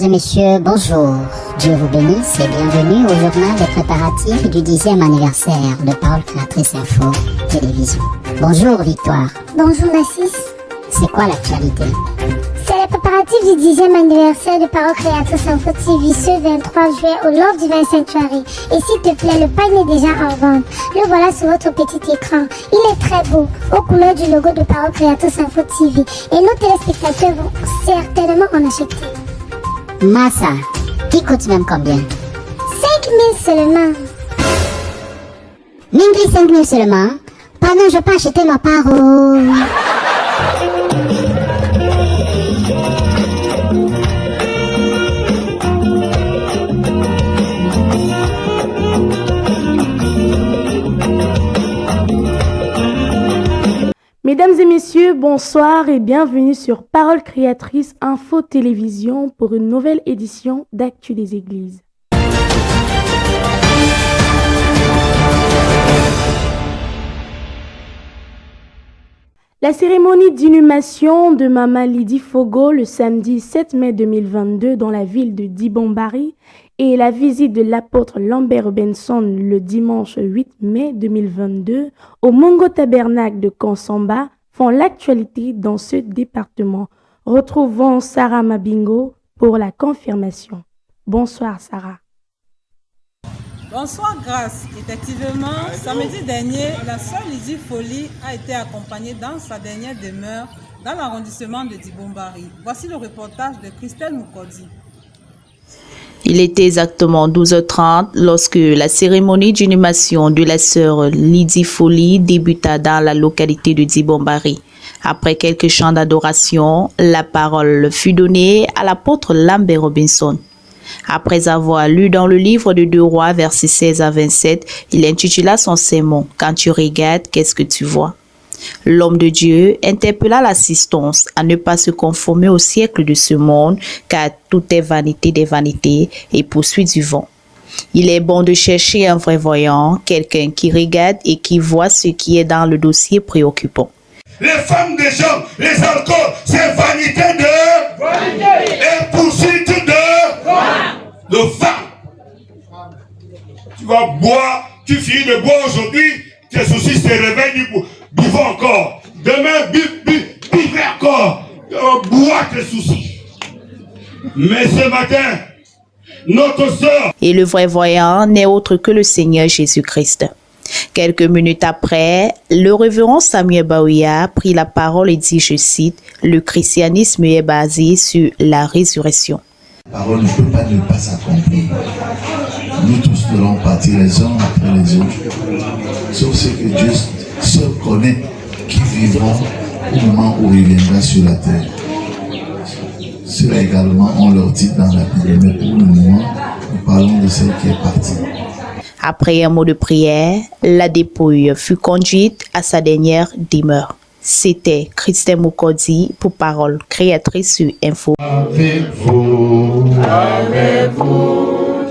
et messieurs, bonjour. Dieu vous bénisse et bienvenue au journal des préparatifs du 10e anniversaire de Parole Créatrice Info Télévision. Bonjour Victoire. Bonjour Nassis. C'est quoi l'actualité? C'est les préparatifs du 10e anniversaire de Parole Créatrice Info TV ce 23 juillet au Love Divine Sanctuary. Et s'il te plaît, le pain est déjà en vente. Le voilà sur votre petit écran. Il est très beau, aux couleurs du logo de Parole Créatrice Info TV. Et nos téléspectateurs vont certainement en acheter. Massa, qui coûte même combien? 5 000 seulement. Mingli 5 000 seulement? Pardon, je peux acheter ma parole. Mesdames et messieurs, bonsoir et bienvenue sur Parole Créatrice Info Télévision pour une nouvelle édition d'Actu des Églises. La cérémonie d'inhumation de Mama Lydie Fogo le samedi 7 mai 2022 dans la ville de Dibombari et la visite de l'apôtre Lambert Robinson le dimanche 8 mai 2022 au Mongo Tabernacle de Kansamba font l'actualité dans ce département. Retrouvons Sarah Mabingo pour la confirmation. Bonsoir Sarah. Bonsoir Grâce. Effectivement, samedi dernier, la sœur Lydie Folie a été accompagnée dans sa dernière demeure dans l'arrondissement de Dibombari. Voici le reportage de Christelle Mukodi. Il était exactement 12h30 lorsque la cérémonie d'inhumation de la sœur Lydie Folie débuta dans la localité de Dibombari. Après quelques chants d'adoration, la parole fut donnée à l'apôtre Lambert Robinson. Après avoir lu dans le livre de 2 Rois, versets 16 à 27, il intitula son sermon « Quand tu regardes, qu'est-ce que tu vois ?» L'homme de Dieu interpella l'assistance à ne pas se conformer au siècle de ce monde, car tout est vanité des vanités et poursuite du vent. Il est bon de chercher un vrai voyant, quelqu'un qui regarde et qui voit ce qui est dans le dossier préoccupant. Les femmes des gens, les alcools, c'est vanité de vanité et poursuite de vin. Tu vas boire, tu finis de boire aujourd'hui, tes soucis se réveillent, buvons encore. Demain, buvez encore. Bois tes soucis. Mais ce matin, notre sœur. Et le vrai voyant n'est autre que le Seigneur Jésus-Christ. Quelques minutes après, le révérend Samuel Baouya prit la parole et dit, je cite, « Le christianisme est basé sur la résurrection. » La parole ne peut pas ne pas s'accomplir. Nous tous devons partir les uns après les autres, sauf ce que Dieu seul connaît qui vivront au moment où il viendra sur la terre. Cela également, on leur dit dans la Bible, mais pour le moment, nous parlons de celle qui est partie. Après un mot de prière, la dépouille fut conduite à sa dernière demeure. C'était Christelle Mukodi pour Parole Créatrice sur Info. Avec vous,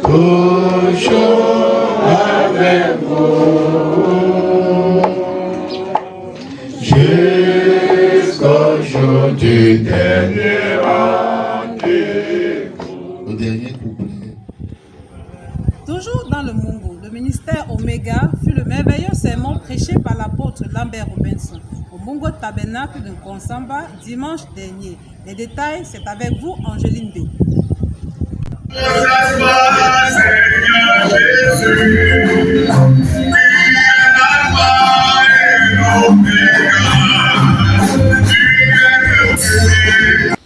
toujours avec vous, jusqu'aujourd'hui, dernier rendez-vous. Le dernier couplet. Toujours dans le Mongo, le ministère Omega fut le merveilleux sermon prêché par l'apôtre Lambert Robinson au Mongo Tabernacle de Kansamba dimanche dernier. Les détails, c'est avec vous, Angeline B.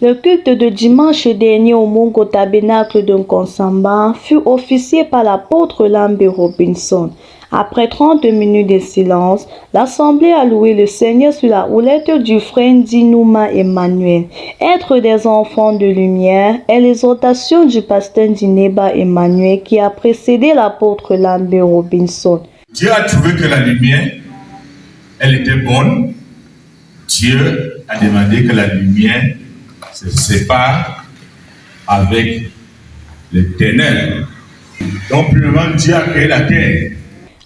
Le culte de dimanche dernier au Mongo Tabernacle de Kansamba fut officié par l'apôtre Lambert Robinson. Après 30 minutes de silence, l'assemblée a loué le Seigneur sur la houlette du frère Dinuma Emmanuel. Être des enfants de lumière est l'exhortation du pasteur Dineba Emmanuel qui a précédé l'apôtre Lambert Robinson. Dieu a trouvé que la lumière, elle était bonne. Dieu a demandé que la lumière se sépare avec les ténèbres. Donc, premièrement, Dieu a créé la terre.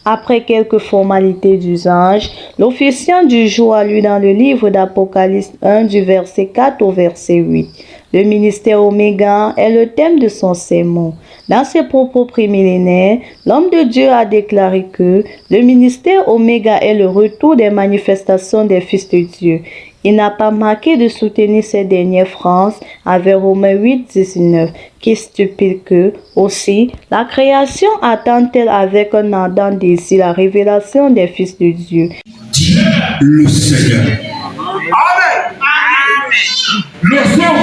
Après quelques formalités d'usage, l'officiant du jour a lu dans le livre d'Apocalypse 1 du verset 4 au verset 8. Le ministère Oméga est le thème de son sermon. Dans ses propos prémillénaires, l'homme de Dieu a déclaré que le ministère Oméga est le retour des manifestations des fils de Dieu. Il n'a pas manqué de soutenir ces dernières phrases avec Romains 8, 19, qui stipule que, aussi, la création attend-elle avec un ardent désir la révélation des fils de Dieu. Dit le Seigneur. Amen. Le son,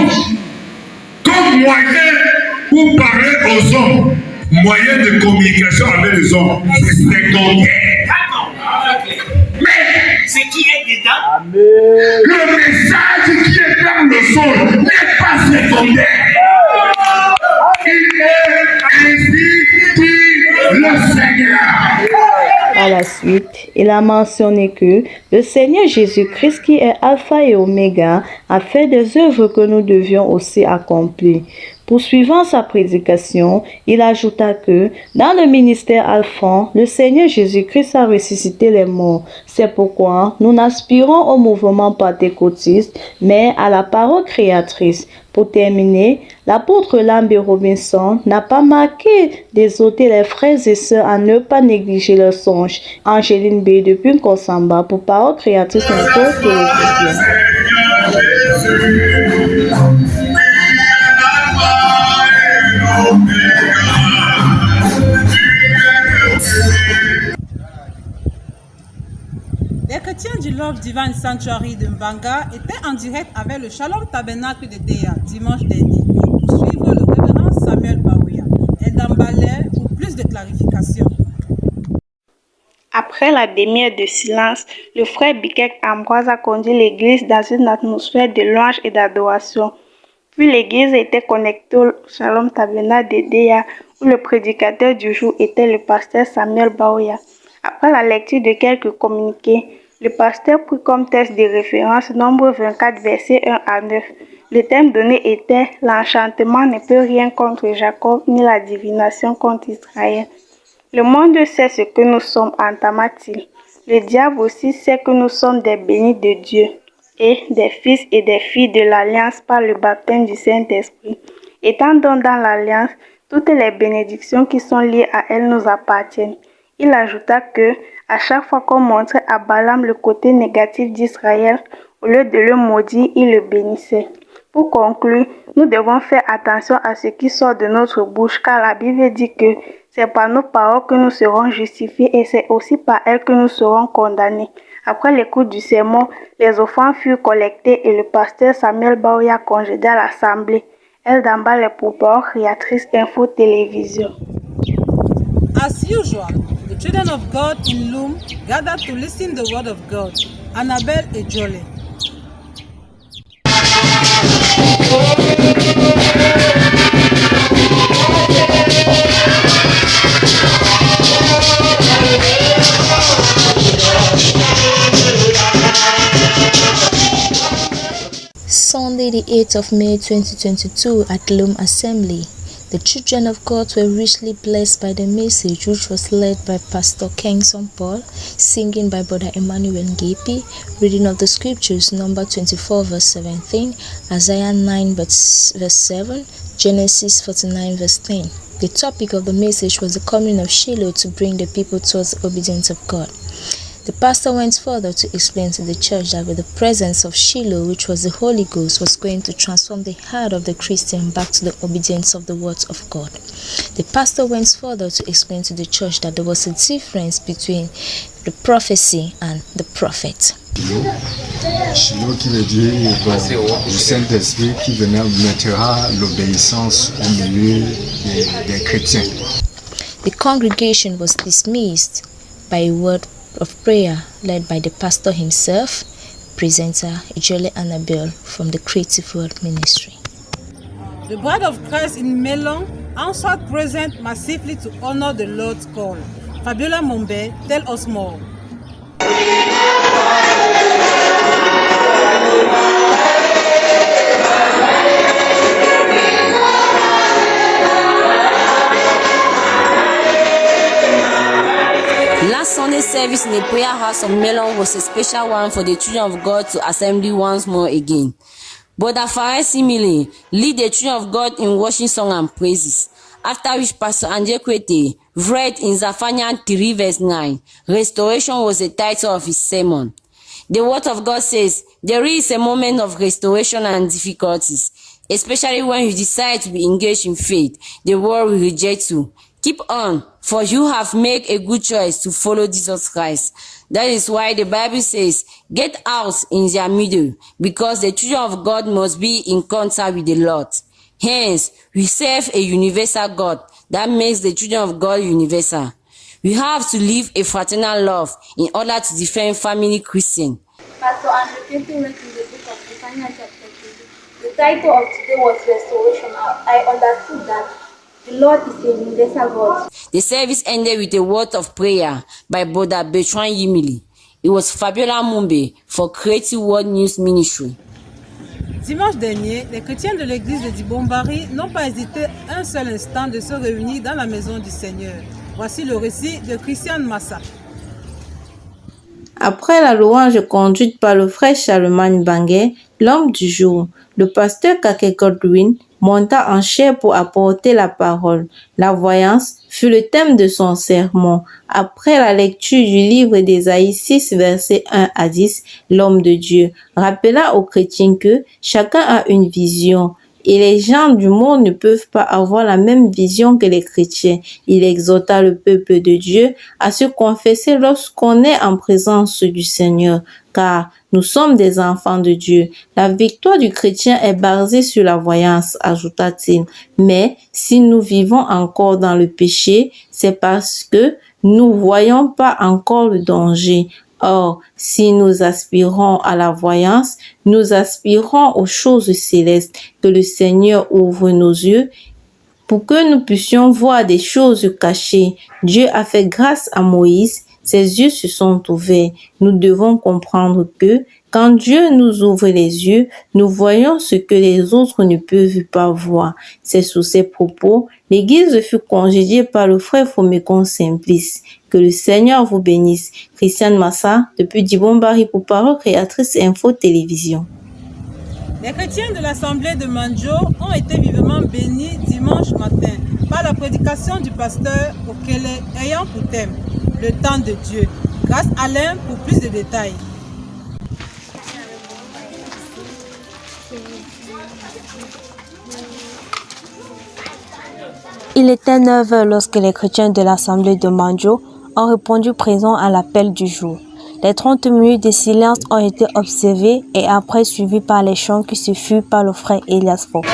comme moyen pour parler aux hommes, moyen de communication avec les hommes, c'est secondaire. Mais ce qui est dedans, le message qui est dans le son n'est pas secondaire. Il est ainsi dit le Seigneur. À la suite, il a mentionné que le Seigneur Jésus-Christ, qui est Alpha et Oméga, a fait des œuvres que nous devions aussi accomplir. Poursuivant sa prédication, il ajouta que dans le ministère alphon, le Seigneur Jésus-Christ a ressuscité les morts. C'est pourquoi nous n'aspirons au mouvement pentecôtiste, mais à la parole créatrice. Pour terminer, l'apôtre Lambert Robinson n'a pas manqué d'exhorter les frères et sœurs à ne pas négliger leurs songes. Angéline B. depuis Nkosamba pour Parole créatrice info télévision. Les chrétiens du Love Divine Sanctuary de Mbanga étaient en direct avec le Shalom Tabernacle de Déa dimanche dernier pour suivre le révérend Samuel Baouya. Eldambalè pour plus de clarification. Après la demi-heure de silence, le frère Bikek Ambroise a conduit l'église dans une atmosphère de louange et d'adoration. Puis l'église était connectée au Shalom Tabernacle de Déa où le prédicateur du jour était le pasteur Samuel Baouya. Après la lecture de quelques communiqués, le pasteur prit comme texte de référence Nombre 24, versets 1 à 9. Le thème donné était « L'enchantement ne peut rien contre Jacob, ni la divination contre Israël ». Le monde sait ce que nous sommes, entama-t-il. Le diable aussi sait que nous sommes des bénis de Dieu et des fils et des filles de l'Alliance par le baptême du Saint-Esprit. Étant donc dans l'Alliance, toutes les bénédictions qui sont liées à elle nous appartiennent. Il ajouta que, à chaque fois qu'on montrait à Balaam le côté négatif d'Israël, au lieu de le maudire, il le bénissait. Pour conclure, nous devons faire attention à ce qui sort de notre bouche, car la Bible dit que c'est par nos paroles que nous serons justifiés et c'est aussi par elles que nous serons condamnés. Après l'écoute du sermon, les offrandes furent collectées et le pasteur Samuel Baouya congédia l'assemblée. Eldambalè pour Parole créatrice info télévision. As usual, the children of God in Loom gathered to listen the word of God. Annabelle et Jolie. Sunday, the 8th of May 2022 at Loom Assembly. The children of God were richly blessed by the message, which was led by Pastor Kingson Paul, singing by Brother Emmanuel Ngepi, reading of the scriptures, number 24 verse 17, Isaiah 9 verse 7, Genesis 49 verse 10. The topic of the message was the coming of Shiloh to bring the people towards the obedience of God. The pastor went further to explain to the church that with the presence of Shiloh, which was the Holy Ghost, was going to transform the heart of the Christian back to the obedience of the words of God. The pastor went further to explain to the church that there was a difference between the prophecy and the prophet. Shiloh qui veut dire le Saint-Esprit qui mettra l'obéissance au milieu des chrétiens. The congregation was dismissed by a word of prayer led by the pastor himself, presenter Ijole Annabelle from the Creative Word Ministry. The bride of Christ in Melon answered present massively to honor the Lord's call. Fabiola Mombe, tell us more. La service in the prayer house of Melon was a special one for the children of God to assembly once more again. Brother Fares Simile lead the children of God in worship song and praises. After which Pastor André Kwete read in Zephaniah 3 verse 9, restoration was the title of his sermon. The word of God says, there is a moment of restoration and difficulties, especially when you decide to be engaged in faith. The world will reject you. Keep on, for you have made a good choice to follow Jesus Christ. That is why the Bible says, get out in their middle, because the children of God must be in contact with the Lord. Hence, we serve a universal God that makes the children of God universal. We have to live a fraternal love in order to defend family Christian. Pastor Andrew Kente went in the book of Zephaniah chapter 2. The title of today was Restoration. I understood that the Lord is a universal God. The service ended with a word of prayer by Brother Bertrand Yimili. It was Fabiola Mumbe for Creative World News Ministry. Dimanche dernier, les chrétiens de l'église de Dibombari n'ont pas hésité un seul instant de se réunir dans la maison du Seigneur. Voici le récit de Christiane Massa. Après la louange conduite par le frère Charlemagne Banguet, l'homme du jour, le pasteur Kake Godwin monta en chair pour apporter la parole. La voyance fut le thème de son sermon. Après la lecture du livre d'Ésaïe 6, versets 1 à 10, l'homme de Dieu rappela aux chrétiens que chacun a une vision. Et les gens du monde ne peuvent pas avoir la même vision que les chrétiens. Il exhorta le peuple de Dieu à se confesser lorsqu'on est en présence du Seigneur, car nous sommes des enfants de Dieu. La victoire du chrétien est basée sur la voyance, ajouta-t-il. Mais si nous vivons encore dans le péché, c'est parce que nous ne voyons pas encore le danger. Or, si nous aspirons à la voyance, nous aspirons aux choses célestes. Que le Seigneur ouvre nos yeux pour que nous puissions voir des choses cachées. Dieu a fait grâce à Moïse, ses yeux se sont ouverts. Nous devons comprendre que quand Dieu nous ouvre les yeux, nous voyons ce que les autres ne peuvent pas voir. C'est sous ces propos, l'église fut congédiée par le frère Fomekon Simplice. Que le Seigneur vous bénisse. Christiane Massa, depuis Dibombari pour Parole Créatrice Info Télévision. Les chrétiens de l'assemblée de Manjo ont été vivement bénis dimanche matin par la prédication du pasteur Okele ayant pour thème le temps de Dieu. Grâce à Alain pour plus de détails. Il était 9 heures lorsque les chrétiens de l'assemblée de Manjo ont répondu présent à l'appel du jour. Les 30 minutes de silence ont été observées et après suivies par les chants qui se furent par le frère Elias Fok.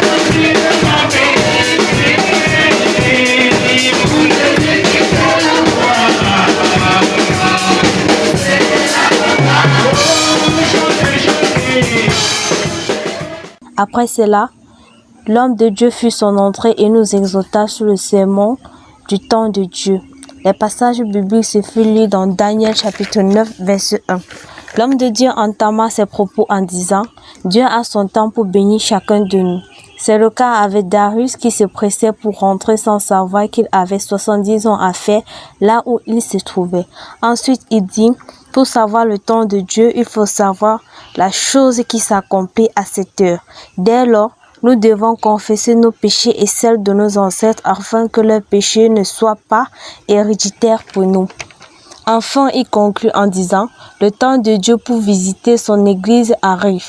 Après cela, l'homme de Dieu fit son entrée et nous exhorta sur le sermon du temps de Dieu. Les passages bibliques se furent lus dans Daniel chapitre 9, verset 1. L'homme de Dieu entama ses propos en disant « Dieu a son temps pour bénir chacun de nous ». C'est le cas avec Darius qui se pressait pour rentrer sans savoir qu'il avait 70 ans à faire là où il se trouvait. Ensuite, il dit « Pour savoir le temps de Dieu, il faut savoir la chose qui s'accomplit à cette heure. Dès lors, nous devons confesser nos péchés et celles de nos ancêtres afin que leurs péchés ne soient pas héréditaires pour nous. » Enfin, il conclut en disant « Le temps de Dieu pour visiter son Église arrive.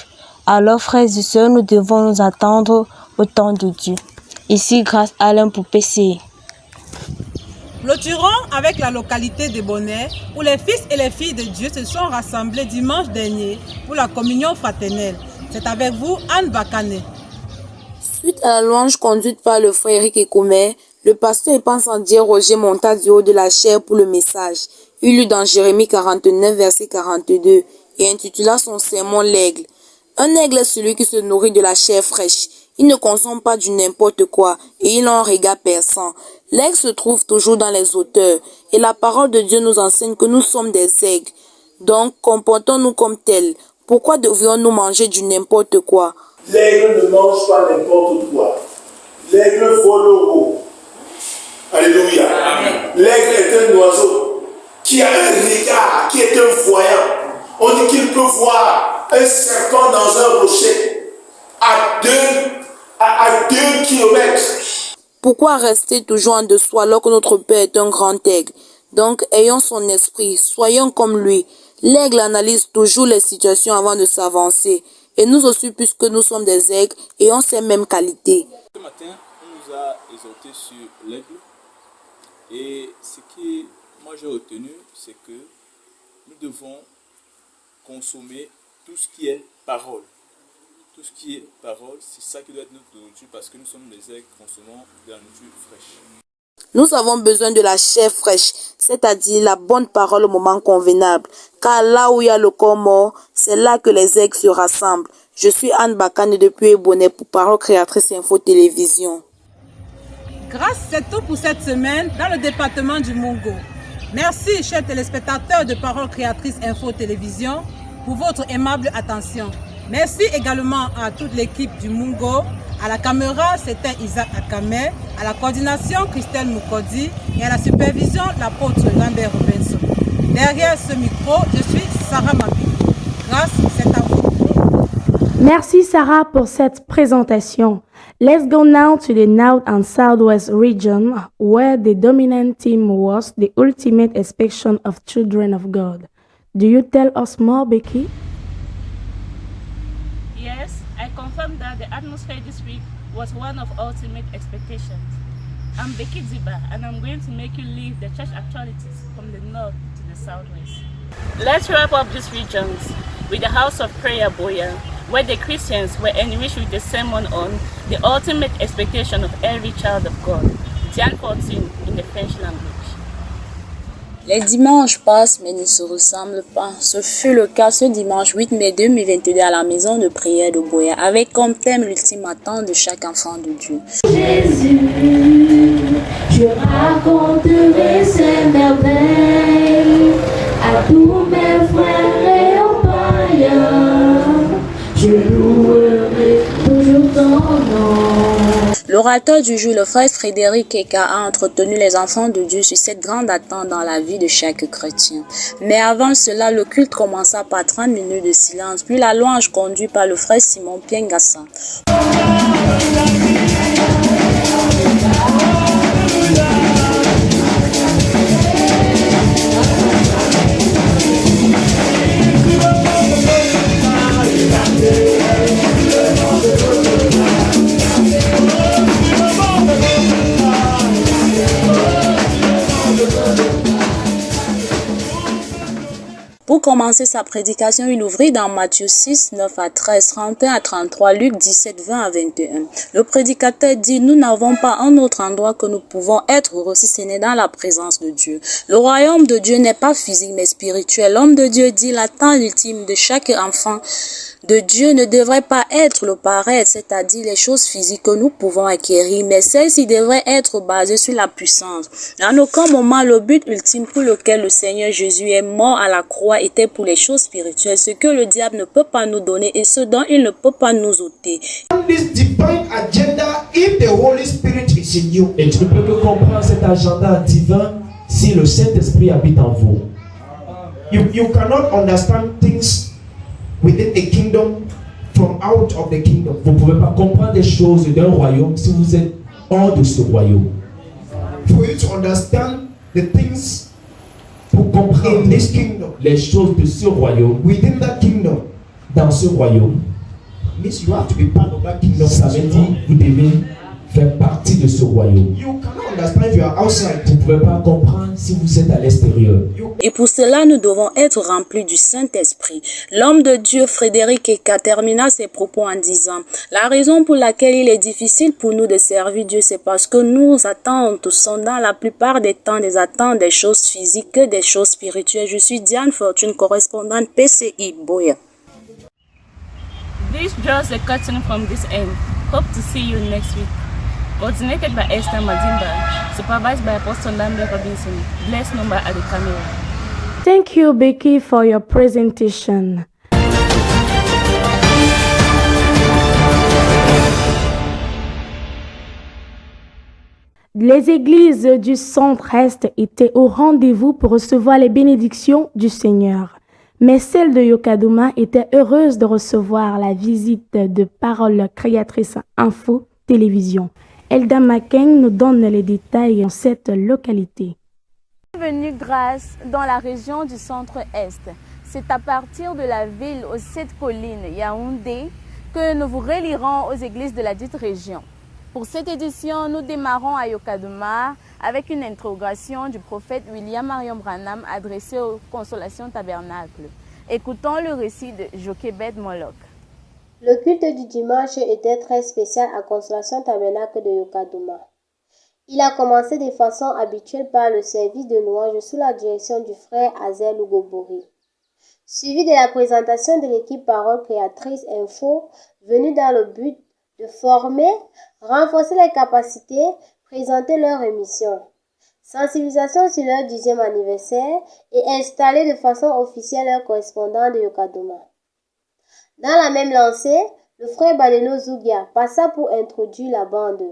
Alors, frères et sœurs, nous devons nous attendre au temps de Dieu. » Ici, grâce à Alain pour PCI. Clôturons avec la localité de Bonnet, où les fils et les filles de Dieu se sont rassemblés dimanche dernier pour la communion fraternelle. C'est avec vous, Anne Bakane. Suite à la louange conduite par le frère Eric Ekoumer, le pasteur Epansandier Roger monta du haut de la chaire pour le message. Il lut dans Jérémie 49, verset 42 et intitula son sermon l'aigle. Un aigle est celui qui se nourrit de la chair fraîche. Il ne consomme pas du n'importe quoi et il a un regard perçant. L'aigle se trouve toujours dans les hauteurs et la parole de Dieu nous enseigne que nous sommes des aigles. Donc, comportons-nous comme tels. Pourquoi devrions-nous manger du n'importe quoi? L'aigle ne mange pas n'importe quoi. L'aigle vole haut. Alléluia. L'aigle est un oiseau qui qui a un regard, qui est un voyant. On dit qu'il peut voir un serpent dans un rocher à 2 kilomètres. Pourquoi rester toujours en dessous alors que notre Père est un grand aigle? Donc, ayons son esprit, soyons comme lui. L'aigle analyse toujours les situations avant de s'avancer. Et nous aussi, puisque nous sommes des aigles, ayons ces mêmes qualités. Ce matin, on nous a exhorté sur l'aigle. Et ce que moi j'ai retenu, c'est que nous devons consommer tout ce qui est parole. Tout ce qui est parole, c'est ça qui doit être notre nourriture parce que nous sommes des aigles, consommons de la nourriture fraîche. Nous avons besoin de la chair fraîche, c'est-à-dire la bonne parole au moment convenable. Car là où il y a le corps mort, c'est là que les aigles se rassemblent. Je suis Anne Bakane depuis Ebonnet pour Parole Créatrice Info Télévision. Grâce, c'est tout pour cette semaine dans le département du Mungo. Merci, chers téléspectateurs de Parole Créatrice Info Télévision, pour votre aimable attention. Merci également à toute l'équipe du Mungo. À la caméra, c'était Isaac Akame. À la coordination, Christelle Mukodi. Et à la supervision, l'apôtre Lambert Robinson. Derrière ce micro, je suis Sarah Mabi. Grâce, c'est à vous. Merci Sarah pour cette présentation. Let's go now to the North and Southwest region, where the dominant theme was the ultimate expectation of children of God. Do you tell us more, Becky? Yes, I confirm that the atmosphere this week was one of ultimate expectations. I'm Becky Ziba, and I'm going to make you live the church actualities from the north to the southwest. Let's wrap up these regions with the House of Prayer Boya, where the Christians were enriched with a sermon on the ultimate expectation of every child of God, John 14 in the French language. Les dimanches passent mais ne se ressemblent pas. Ce fut le cas ce dimanche 8 mai 2022 à la maison de prière de Boya, avec comme thème l'ultime attente de chaque enfant de Dieu. Jésus, je raconterai ses merveilles à tous mes frères et aux païens. Je louerai toujours ton nom. L'orateur du jour, le frère Frédéric Eka, a entretenu les enfants de Dieu sur cette grande attente dans la vie de chaque chrétien. Mais avant cela, le culte commença par 30 minutes de silence, puis la louange conduite par le frère Simon Piengassa. Pour commencer sa prédication, il ouvrit dans Matthieu 6, 9 à 13, 31 à 33, Luc 17, 20 à 21. Le prédicateur dit: nous n'avons pas un autre endroit que nous pouvons être heureux si ce n'est dans la présence de Dieu. Le royaume de Dieu n'est pas physique mais spirituel. L'homme de Dieu dit: l'attente ultime de chaque enfant de Dieu ne devrait pas être le paraître, c'est-à-dire les choses physiques que nous pouvons acquérir, mais celle-ci devrait être basée sur la puissance. En aucun moment, le but ultime pour lequel le Seigneur Jésus est mort à la croix était pour les choses spirituelles, ce que le diable ne peut pas nous donner et ce dont il ne peut pas nous ôter. This divine agenda, if the Holy Spirit is in you. Et tu ne peux que comprendre cet agenda divin si le Saint-Esprit habite en vous. You cannot understand things within a kingdom from out of the kingdom. Vous ne pouvez pas comprendre des choses d'un royaume si vous êtes hors de ce royaume. For you to understand the things pour comprendre in this kingdom, les choses de ce royaume, within that kingdom, dans ce royaume, means you have to be part of that kingdom. Ça veut dire vous devez faire partie de ce royaume. You cannot understand if you are outside. Vous ne pouvez pas comprendre si vous êtes à l'extérieur. Et pour cela, nous devons être remplis du Saint-Esprit. L'homme de Dieu, Frédéric Eka, termina ses propos en disant: la raison pour laquelle il est difficile pour nous de servir Dieu, c'est parce que nos attentes sont dans la plupart des temps des attentes des choses physiques que des choses spirituelles. Je suis Diane Fortune, correspondante PCI Boya. This draws a curtain from this end. Hope to see you next week. Coordinated by Esther Madimba, supervised by Apostle Lambert Robinson. Blessed number at the camera. Thank you, Becky, for your presentation. Les églises du centre-est étaient au rendez-vous pour recevoir les bénédictions du Seigneur. Mais celle de Yokadouma était heureuse de recevoir la visite de Parole Créatrice Info Télévision. Elda Makeng nous donne les détails en cette localité. Bienvenue grâce dans la région du centre-est. C'est à partir de la ville aux 7 collines, Yaoundé, que nous vous relierons aux églises de la dite région. Pour cette édition, nous démarrons à Yokadouma avec une interrogation du prophète William Marion Branham adressée aux Consolations Tabernacle. Écoutons le récit de Jochebed Moloch. Le culte du dimanche était très spécial à Consolation Tabernacle de Yokadouma. Il a commencé de façon habituelle par le service de louange sous la direction du frère Azel Lugobori, suivi de la présentation de l'équipe Parole Créatrice Info, venue dans le but de former, renforcer les capacités, présenter leur émission, sensibilisation sur leur 10e anniversaire et installer de façon officielle leur correspondant de Yokadouma. Dans la même lancée, le frère Baneno Zugia passa pour introduire la bande.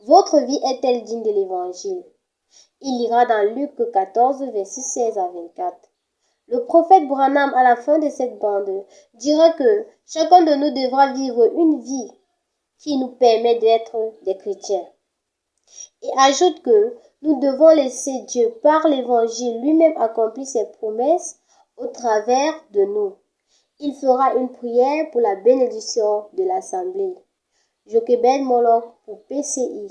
Votre vie est-elle digne de l'évangile? Il lira dans Luc 14, versets 16 à 24. Le prophète Branham, à la fin de cette bande, dira que chacun de nous devra vivre une vie qui nous permet d'être des chrétiens. Et ajoute que nous devons laisser Dieu, par l'évangile, lui-même accomplir ses promesses au travers de nous. Il fera une prière pour la bénédiction de l'Assemblée. Jochebed Moloch pour PCI.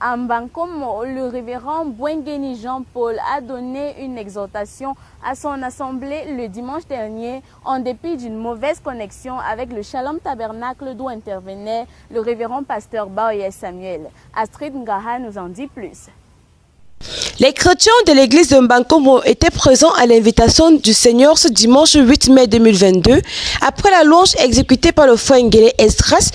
À Mbankomo, le révérend Bouengeni Jean-Paul a donné une exhortation à son assemblée le dimanche dernier en dépit d'une mauvaise connexion avec le Shalom Tabernacle d'où intervenait le révérend pasteur Baoye Samuel. Astrid Ngaha nous en dit plus. Les chrétiens de l'église de Mbankomo étaient présents à l'invitation du Seigneur ce dimanche 8 mai 2022 après la louange exécutée par le frère Ngele Estras.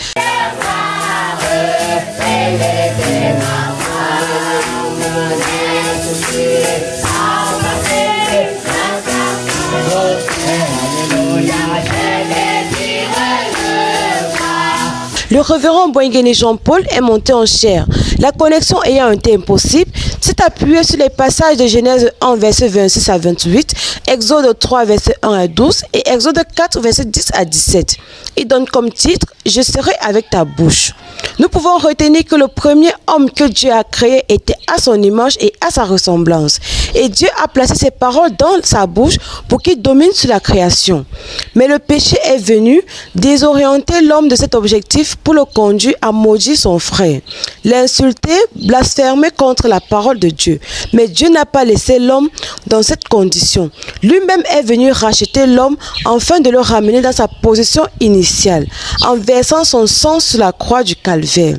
Le révérend Bouengeni Jean-Paul est monté en chair. La connexion ayant été impossible, s'est appuyé sur les passages de Genèse 1, verset 26 à 28, Exode 3, verset 1 à 12 et Exode 4, verset 10 à 17. Il donne comme titre « Je serai avec ta bouche ». Nous pouvons retenir que le premier homme que Dieu a créé était à son image et à sa ressemblance. Et Dieu a placé ses paroles dans sa bouche pour qu'il domine sur la création. Mais le péché est venu désorienter l'homme de cet objectif pour le conduire à maudire son frère, l'insulter, blasphémer contre la parole de Dieu. Mais Dieu n'a pas laissé l'homme dans cette condition. Lui-même est venu racheter l'homme afin de le ramener dans sa position initiale, en versant son sang sur la croix du calvaire,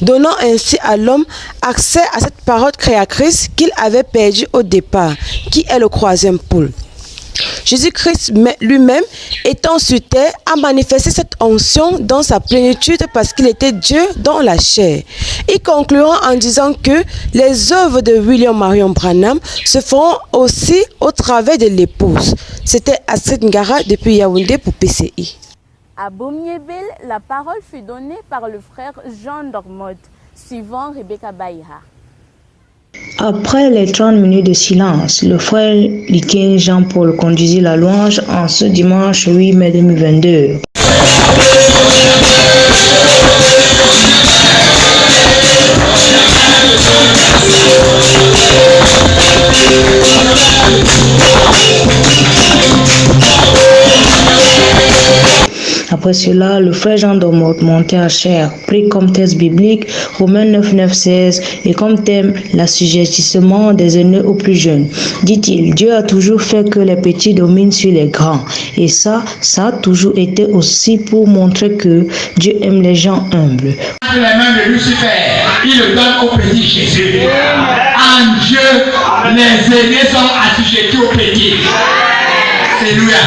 donnant ainsi à l'homme accès à cette parole créatrice qu'il avait perdue au départ, qui est le troisième pôle. Jésus-Christ lui-même, étant sur terre, a manifesté cette onction dans sa plénitude parce qu'il était Dieu dans la chair. Il conclura en disant que les œuvres de William Marion Branham se feront aussi au travers de l'épouse. C'était Astrid Ngara depuis Yaoundé pour PCI. À Bomiébel, la parole fut donnée par le frère Jean Dormod, suivant Rebecca Baïha. Après les 30 minutes de silence, le frère Liken Jean-Paul conduisit la louange en ce dimanche 8 mai 2022. Après cela, le frère Jean Dormod montait à chair, prit comme texte biblique Romains 9, 9, 16 et comme thème l'assujettissement des aînés aux plus jeunes. Dit-il, Dieu a toujours fait que les petits dominent sur les grands. Et ça a toujours été aussi pour montrer que Dieu aime les gens humbles. Les mains de Lucifer, il le donne au petit Jésus. En Dieu, les aînés sont assujettis aux petits. Alléluia.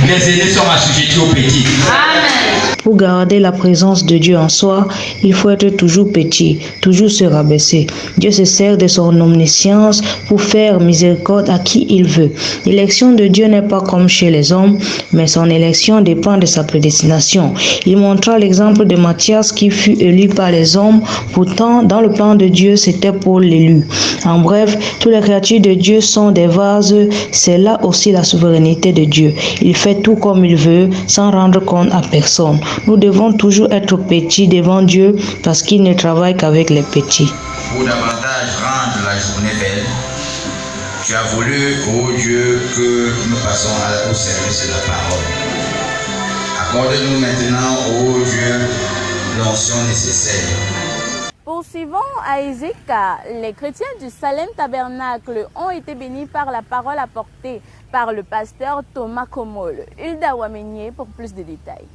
Les aînés sont assujettis aux petits. Amen. Pour garder la présence de Dieu en soi, il faut être toujours petit, toujours se rabaisser. Dieu se sert de son omniscience pour faire miséricorde à qui il veut. L'élection de Dieu n'est pas comme chez les hommes, mais son élection dépend de sa prédestination. Il montra l'exemple de Matthias qui fut élu par les hommes, pourtant dans le plan de Dieu c'était pour l'élu. En bref, toutes les créatures de Dieu sont des vases, c'est là aussi la souveraineté de Dieu. Il fait tout comme il veut, sans rendre compte à personne. Nous devons toujours être petits devant Dieu parce qu'il ne travaille qu'avec les petits. Pour davantage rendre la journée belle, tu as voulu, ô Dieu, que nous passions au service de la parole. Accorde-nous maintenant, ô Dieu, l'onction nécessaire. Poursuivons à Ezeka, les chrétiens du Salem Tabernacle ont été bénis par la parole apportée par le pasteur Thomas Komol. Hilda Wamenye pour plus de détails.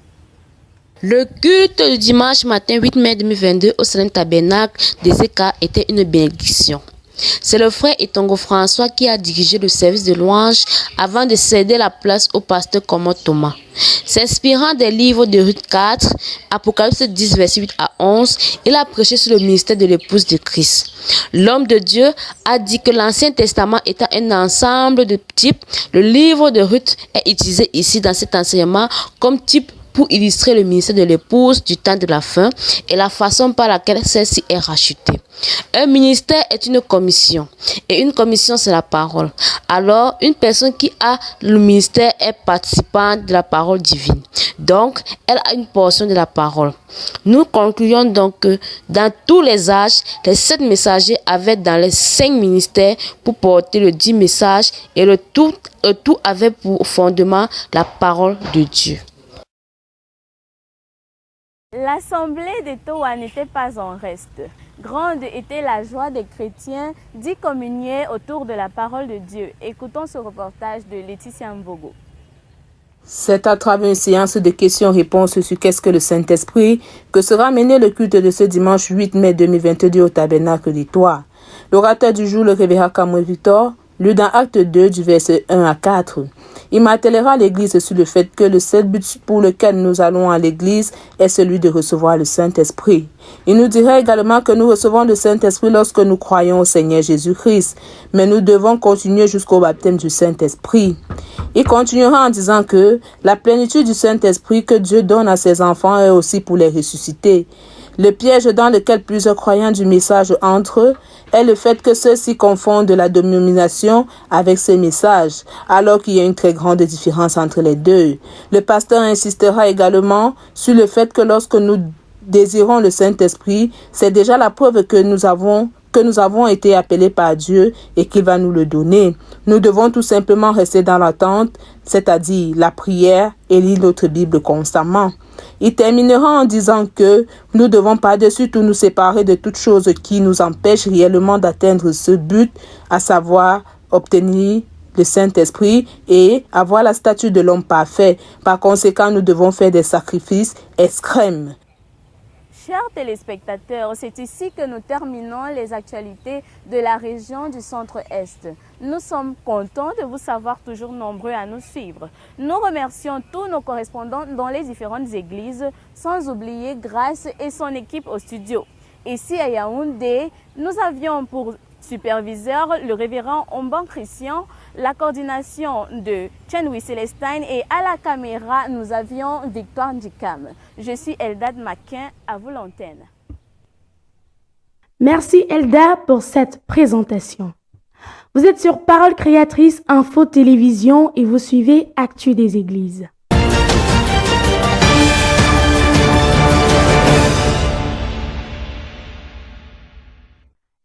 Le culte du dimanche matin 8 mai 2022 au Salem Tabernacle d'Ezeka était une bénédiction. C'est le frère Etongo François qui a dirigé le service de louange avant de céder la place au pasteur Komol Thomas. S'inspirant des livres de Ruth 4, Apocalypse 10, verset 8 à 11, il a prêché sur le ministère de l'épouse de Christ. L'homme de Dieu a dit que l'Ancien Testament étant un ensemble de types, le livre de Ruth est utilisé ici dans cet enseignement comme type pour illustrer le ministère de l'épouse du temps de la fin et la façon par laquelle celle-ci est rachetée. Un ministère est une commission et une commission c'est la parole. Alors, une personne qui a le ministère est participante de la parole divine. Donc, elle a une portion de la parole. Nous concluons donc que dans tous les âges, les 7 messagers avaient dans les 5 ministères pour porter le 10 messages et le tout avait pour fondement la parole de Dieu. L'assemblée de Toa n'était pas en reste. Grande était la joie des chrétiens d'y communier autour de la parole de Dieu. Écoutons ce reportage de Laetitia Mbogo. C'est à travers une séance de questions-réponses sur qu'est-ce que le Saint-Esprit que sera mené le culte de ce dimanche 8 mai 2022 au tabernacle des Toits. L'orateur du jour, le révérend Kamwe Victor, lu dans Acte 2 du verset 1 à 4. Il martèlera l'Église sur le fait que le seul but pour lequel nous allons à l'Église est celui de recevoir le Saint-Esprit. Il nous dira également que nous recevons le Saint-Esprit lorsque nous croyons au Seigneur Jésus-Christ, mais nous devons continuer jusqu'au baptême du Saint-Esprit. Il continuera en disant que la plénitude du Saint-Esprit que Dieu donne à ses enfants est aussi pour les ressusciter. Le piège dans lequel plusieurs croyants du message entrent est le fait que ceux-ci confondent la dénomination avec ces messages, alors qu'il y a une très grande différence entre les deux. Le pasteur insistera également sur le fait que lorsque nous désirons le Saint-Esprit, c'est déjà la preuve que nous avons été appelés par Dieu et qu'il va nous le donner. Nous devons tout simplement rester dans l'attente, c'est-à-dire la prière et lire notre Bible constamment. Il terminera en disant que nous devons par-dessus tout nous séparer de toute chose qui nous empêche réellement d'atteindre ce but, à savoir obtenir le Saint-Esprit et avoir la statue de l'homme parfait. Par conséquent, nous devons faire des sacrifices extrêmes. Chers téléspectateurs, c'est ici que nous terminons les actualités de la région du Centre-Est. Nous sommes contents de vous savoir toujours nombreux à nous suivre. Nous remercions tous nos correspondants dans les différentes églises, sans oublier Grâce et son équipe au studio. Ici à Yaoundé, nous avions pour superviseur le révérend Omban Christian, la coordination de Chenwi Célestine et à la caméra, nous avions Victoire Dikam. Je suis Eldad Maquin, à vous l'antenne. Merci Elda pour cette présentation. Vous êtes sur Parole Créatrice Info Télévision et vous suivez Actu des Églises.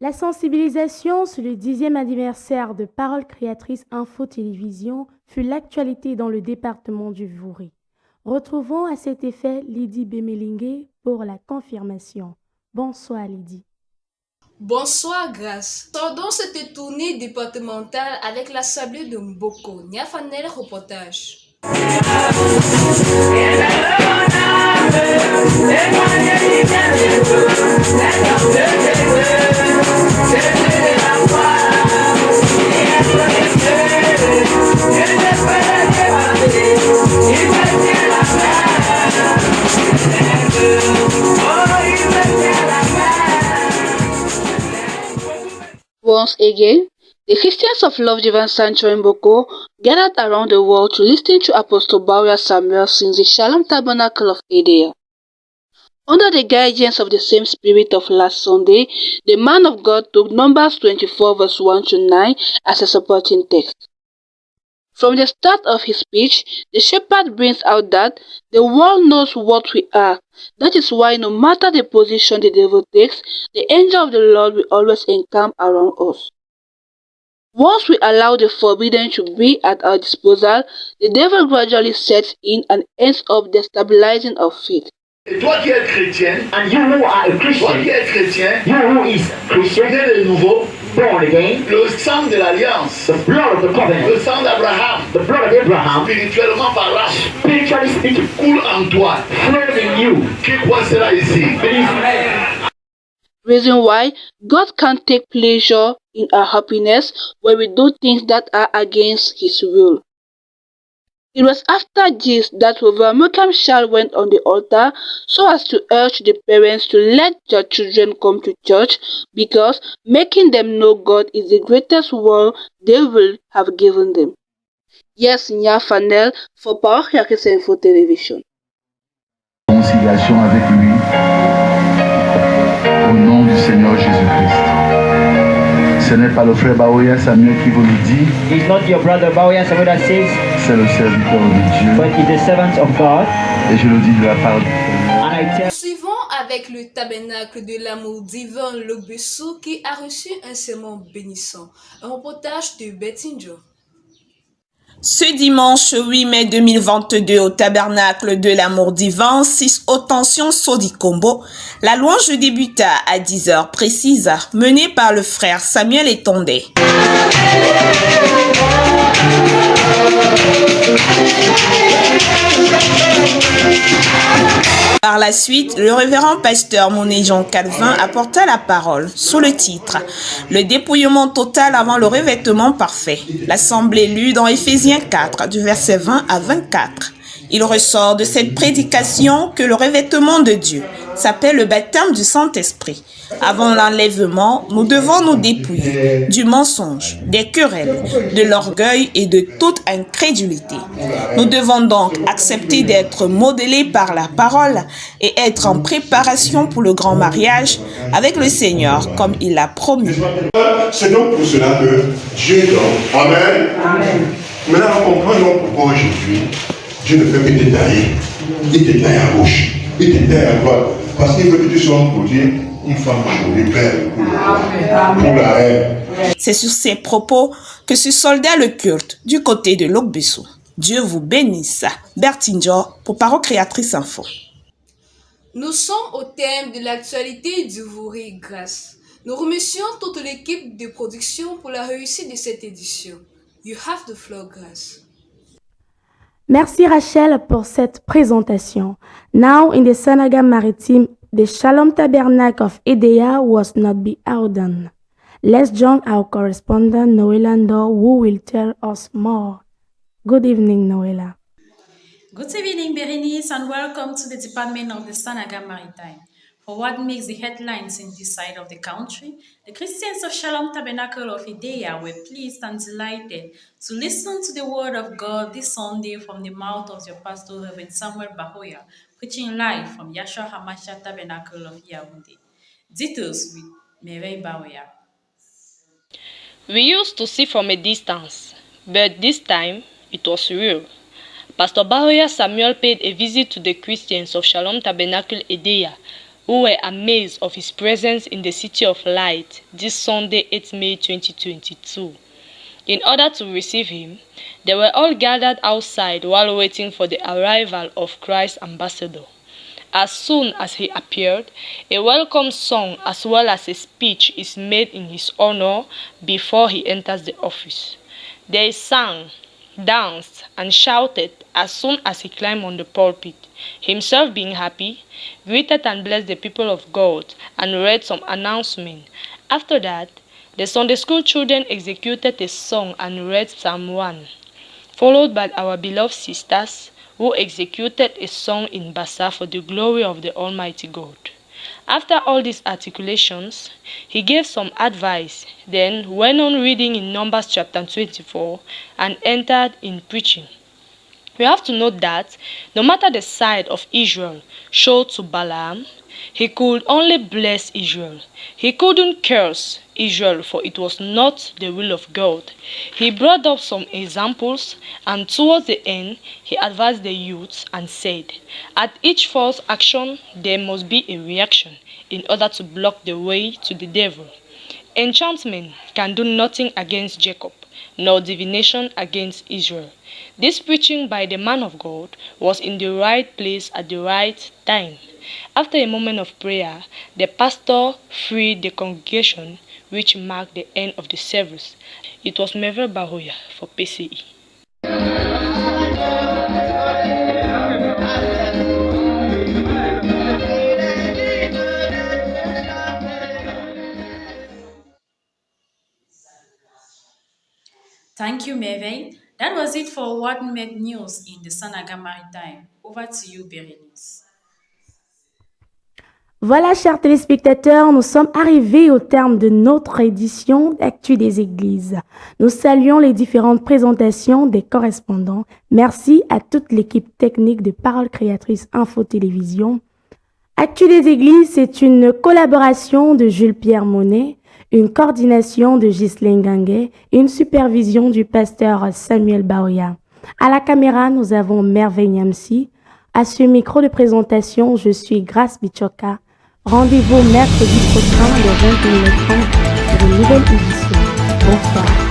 La sensibilisation sur le 10e anniversaire de Parole Créatrice Info Télévision fut l'actualité dans le département du Vouri. Retrouvons à cet effet Lydie Bemelingue pour la confirmation. Bonsoir Lydie. Bonsoir Grâce. Tendons cette tournée départementale avec l'Assemblée de Mboko. Niafanel reportage. Once again, the Christians of Love Divine Sanctuary in Boko gathered around the world to listen to Apostle Bawuya Samuel sing the Shalom Tabernacle of Edea. Under the guidance of the same spirit of last Sunday, the man of God took Numbers 24 verse 1 to 9 as a supporting text. From the start of his speech, the shepherd brings out that the world knows what we are. That is why no matter the position the devil takes, the angel of the Lord will always encamp around us. Once we allow the forbidden to be at our disposal, the devil gradually sets in and ends up destabilizing our faith. Et toi qui es chrétien, and you who are a Christian, toi qui es chrétien, you who is Christian, né de nouveau, born again, le sang de l'alliance, the blood of the covenant, le sang d'Abraham, the blood of Abraham, spirituellement parlant, spiritually speaking, coule en toi, flows in you. Qui croit cela ici? Reason why God can't take pleasure in our happiness when we do things that are against His will. It was after this that Reverend Mukam Shal went on the altar so as to urge the parents to let their children come to church because making them know God is the greatest world they will have given them. Yes, Nya Fanel for Parochia Christian Info Television. Conciliation avec lui au nom du Seigneur Jésus-Christ. Ce n'est pas le frère Bawuya Samuel qui vous le dit. It's not your brother Bawuya Samuel that says. C'est le serviteur de Dieu. But it's the servant of God. Et je le dis de la part du Seigneur. Suivons avec le tabernacle de l'amour divin Lobessou qui a reçu un sermon bénissant. Un reportage de Bettinjo. Ce dimanche 8 mai 2022 au tabernacle de l'amour divin, 6 hautes tensions Sodikombo, la louange débuta à 10h précises, menée par le frère Samuel Etondé. Par la suite, le révérend pasteur Moné Jean Calvin apporta la parole sous le titre « Le dépouillement total avant le revêtement parfait ». L'Assemblée lut dans Éphésiens 4, du verset 20 à 24. Il ressort de cette prédication que le revêtement de Dieu s'appelle le baptême du Saint-Esprit. Avant l'enlèvement, nous devons nous dépouiller du mensonge, des querelles, de l'orgueil et de toute incrédulité. Nous devons donc accepter d'être modelés par la parole et être en préparation pour le grand mariage avec le Seigneur comme il l'a promis. C'est donc pour cela que Dieu donne. Amen. Amen. Maintenant, on comprend donc pourquoi aujourd'hui Dieu ne fait que détailler. Il détaille à gauche, il détaille à droite. Parce qu'il veut que tu sois pour dire une femme jolie, belle pour la reine. C'est sur ces propos que se solda le culte du côté de Lobessou. Dieu vous bénisse. Bertinjo pour Paro Créatrice Info. Nous sommes au thème de l'actualité du Vouri Grâce. Nous remercions toute l'équipe de production pour la réussite de cette édition. You have the floor, Grâce. Merci Rachel pour cette présentation. Now in the Sanaga Maritime, the Shalom Tabernacle of Edea was not be outdone. Let's join our correspondent Noela Ndo, who will tell us more. Good evening, Noela. Good evening, Berenice, and welcome to the Department of the Sanaga Maritime. For what makes the headlines in this side of the country, the Christians of Shalom Tabernacle of Edea were pleased and delighted to listen to the word of God this Sunday from the mouth of their pastor, Reverend Samuel Bawuya, preaching live from Yahshua HaMashiach Tabernacle of Yaoundé. Details with Mireille Bawuya. We used to see from a distance, but this time it was real. Pastor Bawuya Samuel paid a visit to the Christians of Shalom Tabernacle Edea, who were amazed of his presence in the City of Light this Sunday, 8 May 2022. In order to receive him, they were all gathered outside while waiting for the arrival of Christ's ambassador. As soon as he appeared, a welcome song as well as a speech is made in his honor before he enters the office. They sang, danced, and shouted as soon as he climbed on the pulpit, himself being happy, greeted and blessed the people of God, and read some announcement. After that, the Sunday school children executed a song and read Psalm 1, followed by our beloved sisters who executed a song in Bassa for the glory of the Almighty God. After all these articulations, he gave some advice, then went on reading in Numbers chapter 24 and entered in preaching. We have to note that no matter the side of Israel showed to Balaam, he could only bless Israel. He couldn't curse Israel, for it was not the will of God. He brought up some examples, and towards the end, he advised the youths and said, at each false action, there must be a reaction in order to block the way to the devil. Enchantment can do nothing against Jacob, nor divination against Israel. This preaching by the man of God was in the right place at the right time. After a moment of prayer, the pastor freed the congregation, which marked the end of the service. It was Merveille Baroya for PCE. Thank you, Merveille. That was it for what made news in the Sanaga Maritime. Over to you, Berenice. Voilà, chers téléspectateurs, nous sommes arrivés au terme de notre édition d'Actu des Églises. Nous saluons les différentes présentations des correspondants. Merci à toute l'équipe technique de Paroles Créatrices Info Télévision. Actu des Églises, c'est une collaboration de Jules-Pierre Monet, une coordination de Ghislaine Ganguet et une supervision du pasteur Samuel Baoya. À la caméra, nous avons Merveille Niamsi. À ce micro de présentation, je suis Grace Bichoka. Rendez-vous mercredi prochain de 21h30 pour une nouvelle édition. Bonsoir.